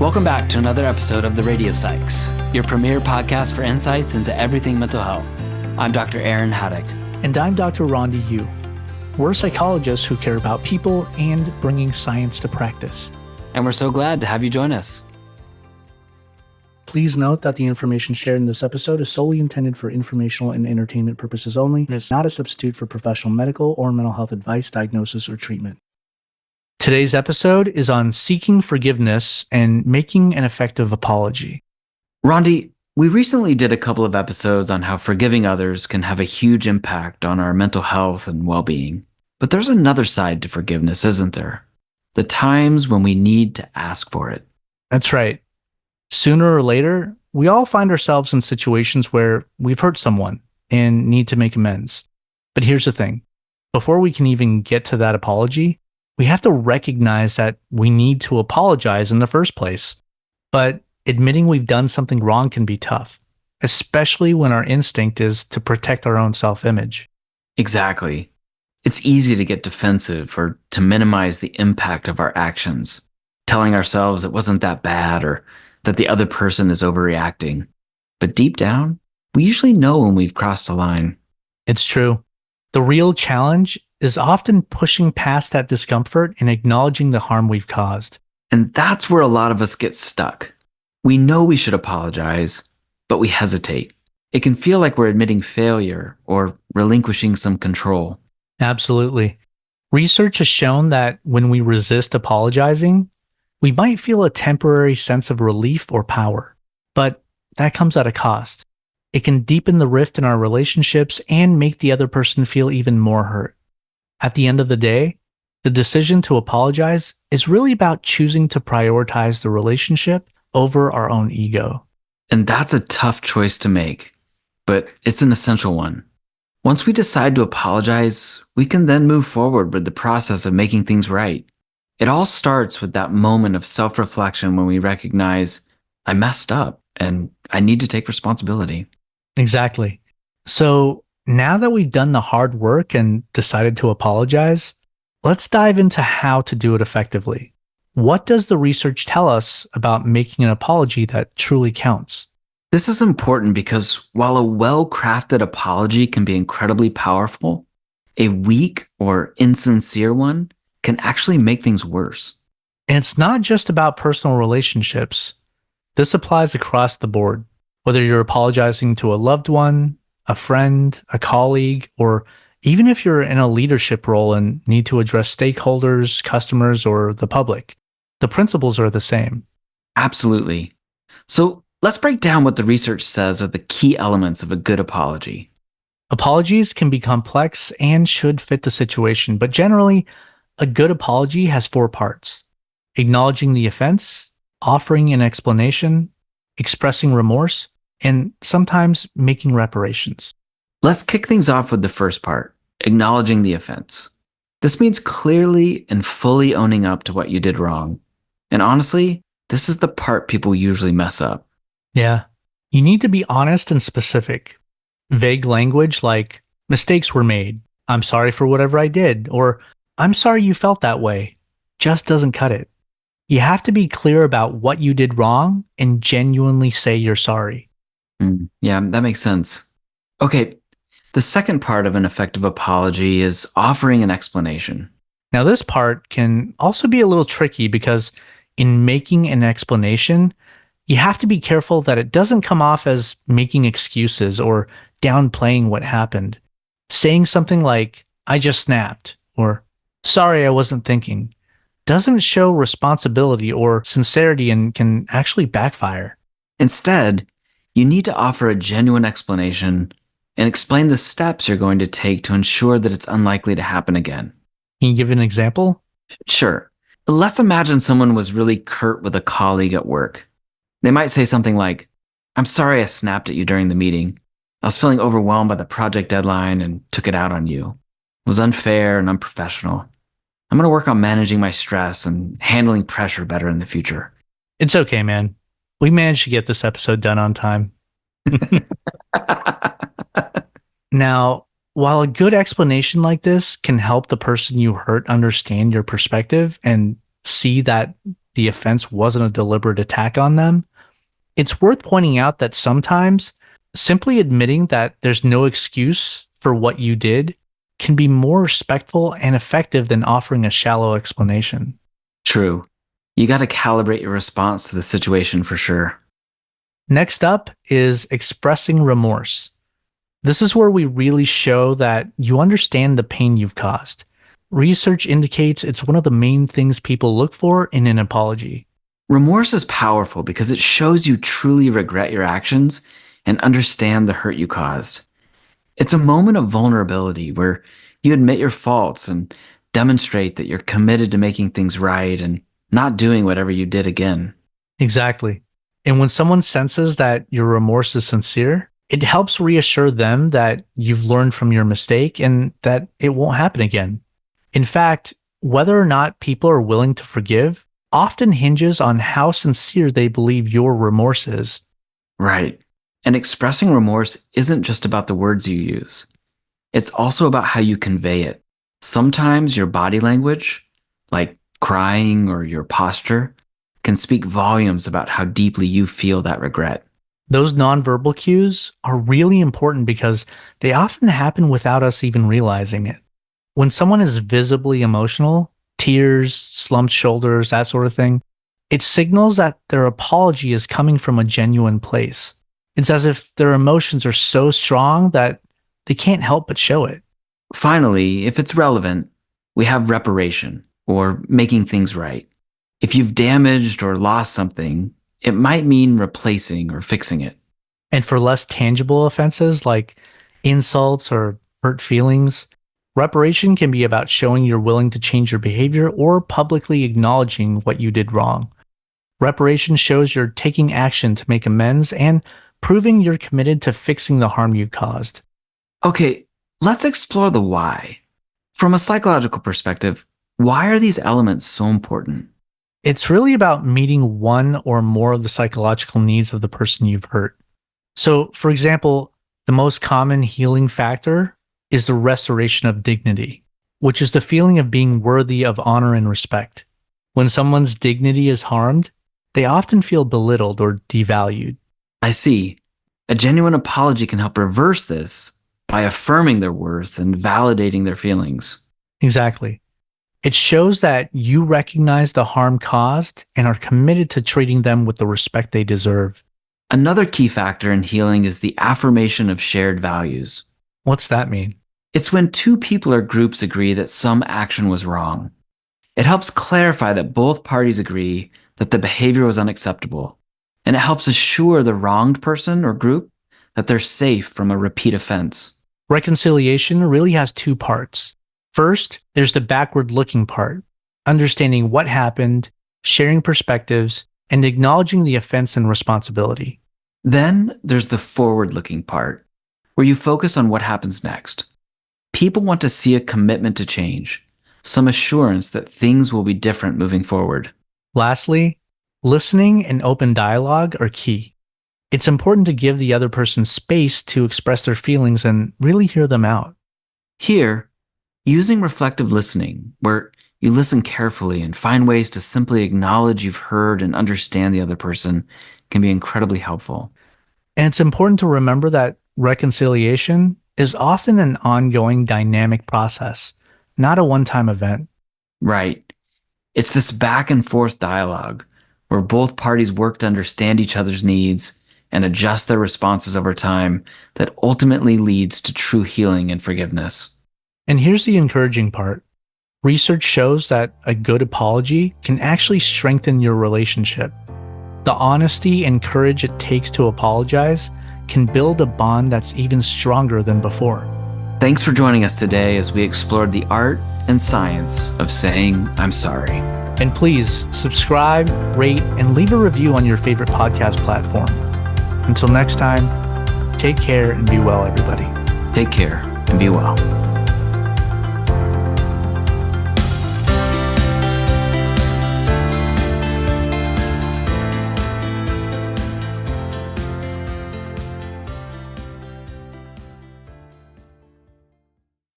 Welcome back to another episode of The Radio Psychs, your premier podcast for insights into everything mental health. I'm Dr. Aaron Haddock. And I'm Dr. Rhonda Yu. We're psychologists who care about people and bringing science to practice. And we're so glad to have you join us. Please note that the information shared in this episode is solely intended for informational and entertainment purposes only and is not a substitute for professional medical or mental health advice, diagnosis, or treatment. Today's episode is on seeking forgiveness and making an effective apology. Rondi, we recently did a couple of episodes on how forgiving others can have a huge impact on our mental health and well-being. But there's another side to forgiveness, isn't there? The times when we need to ask for it. That's right. Sooner or later, we all find ourselves in situations where we've hurt someone and need to make amends. But here's the thing. Before we can even get to that apology, we have to recognize that we need to apologize in the first place. But admitting we've done something wrong can be tough, especially when our instinct is to protect our own self-image. Exactly. It's easy to get defensive or to minimize the impact of our actions, telling ourselves it wasn't that bad or that the other person is overreacting. But deep down, we usually know when we've crossed a line. It's true. The real challenge is often pushing past that discomfort and acknowledging the harm we've caused. And that's where a lot of us get stuck. We know we should apologize, but we hesitate. It can feel like we're admitting failure or relinquishing some control. Absolutely. Research has shown that when we resist apologizing, we might feel a temporary sense of relief or power, but that comes at a cost. It can deepen the rift in our relationships and make the other person feel even more hurt. At the end of the day, the decision to apologize is really about choosing to prioritize the relationship over our own ego. And that's a tough choice to make, but it's an essential one. Once we decide to apologize, we can then move forward with the process of making things right. It all starts with that moment of self-reflection when we recognize, I messed up and I need to take responsibility. Exactly. So now that we've done the hard work and decided to apologize, let's dive into how to do it effectively. What does the research tell us about making an apology that truly counts? This is important because while a well-crafted apology can be incredibly powerful, a weak or insincere one can actually make things worse. And it's not just about personal relationships. This applies across the board. Whether you're apologizing to a loved one, a friend, a colleague, or even if you're in a leadership role and need to address stakeholders, customers, or the public, the principles are the same. Absolutely. So let's break down what the research says are the key elements of a good apology. Apologies can be complex and should fit the situation, but generally, a good apology has 4 parts: acknowledging the offense, offering an explanation, expressing remorse, and sometimes making reparations. Let's kick things off with the first part, acknowledging the offense. This means clearly and fully owning up to what you did wrong. And honestly, this is the part people usually mess up. Yeah, you need to be honest and specific. Vague language like, mistakes were made, I'm sorry for whatever I did, or I'm sorry you felt that way, just doesn't cut it. You have to be clear about what you did wrong and genuinely say you're sorry. Yeah, that makes sense. Okay, the second part of an effective apology is offering an explanation. Now, this part can also be a little tricky because in making an explanation, you have to be careful that it doesn't come off as making excuses or downplaying what happened. Saying something like, I just snapped, or sorry, I wasn't thinking, doesn't show responsibility or sincerity and can actually backfire. Instead, you need to offer a genuine explanation and explain the steps you're going to take to ensure that it's unlikely to happen again. Can you give an example? Sure. Let's imagine someone was really curt with a colleague at work. They might say something like, I'm sorry I snapped at you during the meeting. I was feeling overwhelmed by the project deadline and took it out on you. It was unfair and unprofessional. I'm going to work on managing my stress and handling pressure better in the future. It's okay, man. We managed to get this episode done on time. Now, while a good explanation like this can help the person you hurt understand your perspective and see that the offense wasn't a deliberate attack on them. It's worth pointing out that sometimes simply admitting that there's no excuse for what you did can be more respectful and effective than offering a shallow explanation. True. You got to calibrate your response to the situation for sure. Next up is expressing remorse. This is where we really show that you understand the pain you've caused. Research indicates it's one of the main things people look for in an apology. Remorse is powerful because it shows you truly regret your actions and understand the hurt you caused. It's a moment of vulnerability where you admit your faults and demonstrate that you're committed to making things right and not doing whatever you did again. Exactly. And when someone senses that your remorse is sincere, it helps reassure them that you've learned from your mistake and that it won't happen again. In fact, whether or not people are willing to forgive often hinges on how sincere they believe your remorse is. Right. And expressing remorse isn't just about the words you use. It's also about how you convey it. Sometimes your body language, like crying or your posture, can speak volumes about how deeply you feel that regret. Those nonverbal cues are really important because they often happen without us even realizing it. When someone is visibly emotional, tears, slumped shoulders, that sort of thing, it signals that their apology is coming from a genuine place. It's as if their emotions are so strong that they can't help but show it. Finally, if it's relevant, we have reparation, or making things right. If you've damaged or lost something, it might mean replacing or fixing it. And for less tangible offenses like insults or hurt feelings, reparation can be about showing you're willing to change your behavior or publicly acknowledging what you did wrong. Reparation shows you're taking action to make amends and proving you're committed to fixing the harm you caused. Okay, let's explore the why. From a psychological perspective, why are these elements so important? It's really about meeting one or more of the psychological needs of the person you've hurt. So, for example, the most common healing factor is the restoration of dignity, which is the feeling of being worthy of honor and respect. When someone's dignity is harmed, they often feel belittled or devalued. I see. A genuine apology can help reverse this by affirming their worth and validating their feelings. Exactly. It shows that you recognize the harm caused and are committed to treating them with the respect they deserve. Another key factor in healing is the affirmation of shared values. What's that mean? It's when two people or groups agree that some action was wrong. It helps clarify that both parties agree that the behavior was unacceptable, and it helps assure the wronged person or group that they're safe from a repeat offense. Reconciliation really has two parts. First, there's the backward-looking part, understanding what happened, sharing perspectives, and acknowledging the offense and responsibility. Then there's the forward-looking part, where you focus on what happens next. People want to see a commitment to change, some assurance that things will be different moving forward. Lastly, listening and open dialogue are key. It's important to give the other person space to express their feelings and really hear them out. Here, using reflective listening, where you listen carefully and find ways to simply acknowledge you've heard and understand the other person, can be incredibly helpful. And it's important to remember that reconciliation is often an ongoing dynamic process, not a one-time event. Right. It's this back and forth dialogue where both parties work to understand each other's needs and adjust their responses over time that ultimately leads to true healing and forgiveness. And here's the encouraging part. Research shows that a good apology can actually strengthen your relationship. The honesty and courage it takes to apologize can build a bond that's even stronger than before. Thanks for joining us today as we explored the art and science of saying, I'm sorry. And please subscribe, rate, and leave a review on your favorite podcast platform. Until next time, take care and be well, everybody. Take care and be well.